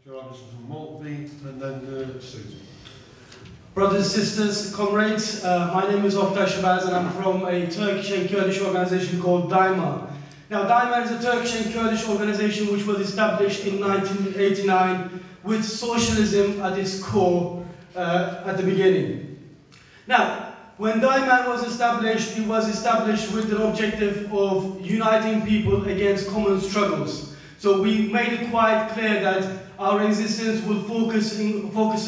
Joe Anderson from Maltby, and then Susan. Brothers, sisters, comrades, my name is Oktay Sahbaz and I'm from a Turkish and Kurdish organization called Day-Mer. Now, Day-Mer is a Turkish and Kurdish organization which was established in 1989 with socialism at its core at the beginning. Now, when Day-Mer was established, it was established with the objective of uniting people against common struggles. So we made it quite clear that our existence will focus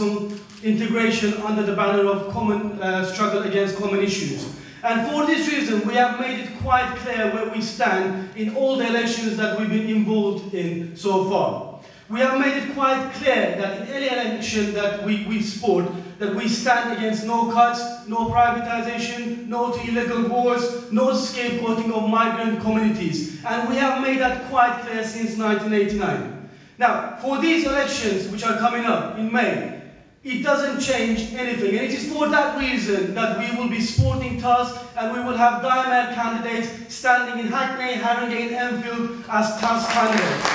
on integration under the banner of common struggle against common issues. And for this reason, we have made it quite clear where we stand in all the elections that we've been involved in so far. We have made it quite clear that in any election that we support, that we stand against no cuts, no privatization, no to illegal wars, no scapegoating of migrant communities. And we have made that quite clear since 1989. Now, for these elections which are coming up in May, it doesn't change anything. And it is for that reason that we will be supporting TUSC and we will have Day-Mer candidates standing in Hackney, Harringay and Enfield as TUSC candidates.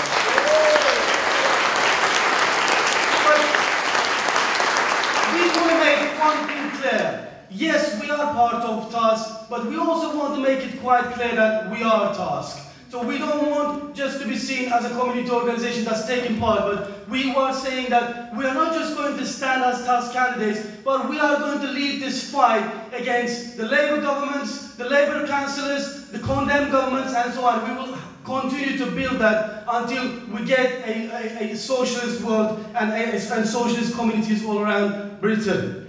One thing clear. Yes, we are part of TUSC, but we also want to make it quite clear that we are TUSC. So we don't want just to be seen as a community organization that's taking part, but we are saying that we are not just going to stand as TUSC candidates, but we are going to lead this fight against the Labour governments, the Labour councillors, the condemned governments, and so on. We will continue to build that until we get a socialist world and socialist communities all around Britain.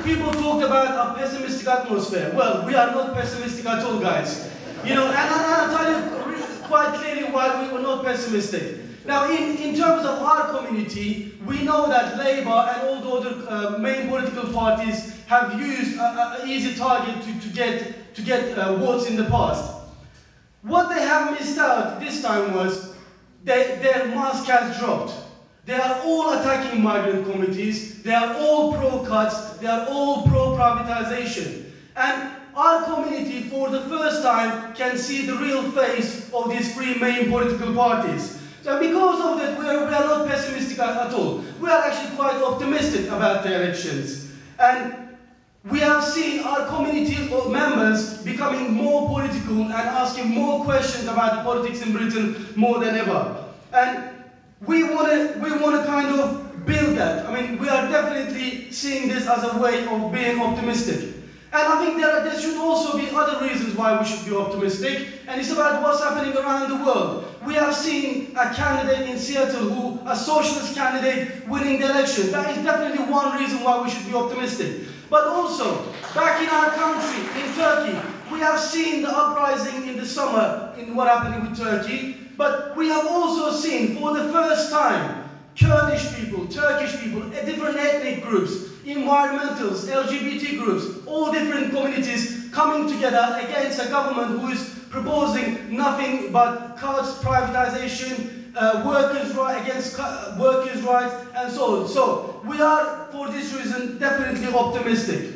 People talked about a pessimistic atmosphere. Well, we are not pessimistic at all, guys. You know, and I'll tell you quite clearly why we were not pessimistic. Now, in terms of our community, we know that Labour and all the other main political parties have used an easy target to get votes in the past. What they have missed out this time was their mask has dropped. They are all attacking migrant communities, they are all pro-cuts, they are all pro-privatization. And our community, for the first time, can see the real face of these three main political parties. So because of that, we are not pessimistic at all. We are actually quite optimistic about the elections. And we have seen our community members becoming more political and asking more questions about the politics in Britain more than ever. And we want to kind of build that. I mean, we are definitely seeing this as a way of being optimistic. And I think there should also be other reasons why we should be optimistic, and it's about what's happening around the world. We have seen a candidate in Seattle, a socialist candidate, winning the election. That is definitely one reason why we should be optimistic. But also, back in our country, in Turkey, we have seen the uprising in the summer in what happened with Turkey. But we have also seen, for the first time, Kurdish people, Turkish people, different ethnic groups, environmentalists, LGBT groups, all different communities coming together against a government who is proposing nothing but cuts, privatization, workers' rights, and so on. So we are, for this reason, definitely optimistic.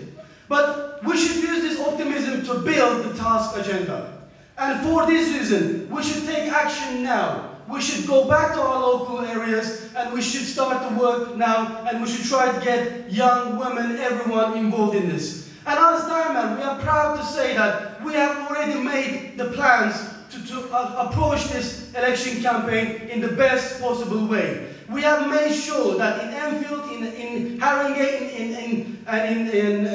But we should use this optimism to build the TUSC agenda. And for this reason, we should take action now. We should go back to our local areas and we should start to work now and we should try to get young women, everyone involved in this. And as Day-Mer, we are proud to say that we have already made the plans to approach this election campaign in the best possible way. We have made sure that in Enfield, in Harringay, and in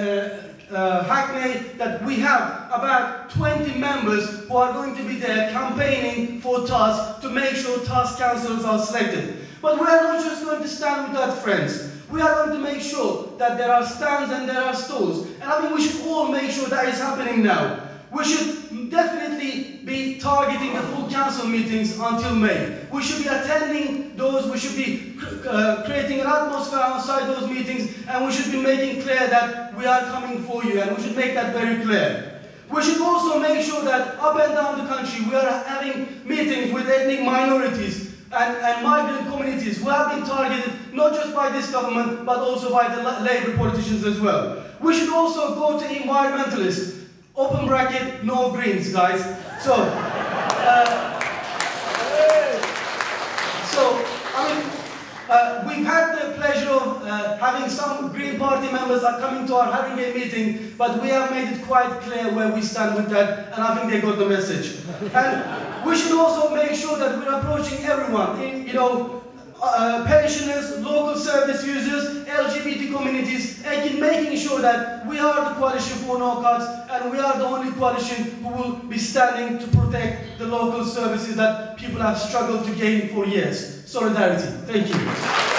Hackney, that we have about 20 members who are going to be there campaigning for TUSC to make sure TUSC councillors are selected. But we are not just going to stand with that, friends. We are going to make sure that there are stands and there are stalls. And I think we should all make sure that is happening now. We should definitely be targeting the full council meetings until May. We should be attending those, we should be creating an atmosphere outside those meetings, and we should be making clear that we are coming for you, and we should make that very clear. We should also make sure that up and down the country we are having meetings with ethnic minorities and migrant communities who have been targeted not just by this government but also by the Labour politicians as well. We should also go to environmentalists. Open bracket, no Greens, guys. So, So, I mean, we've had the pleasure of having some Green Party members are coming to our Harringay meeting, but we have made it quite clear where we stand with that, and I think they got the message. And we should also make sure that we're approaching everyone, you know, pensioners, local service users, LGBT communities, and making sure that we are the coalition for no cuts, and we are the only coalition who will be standing to protect the local services that people have struggled to gain for years. Solidarity. Thank you.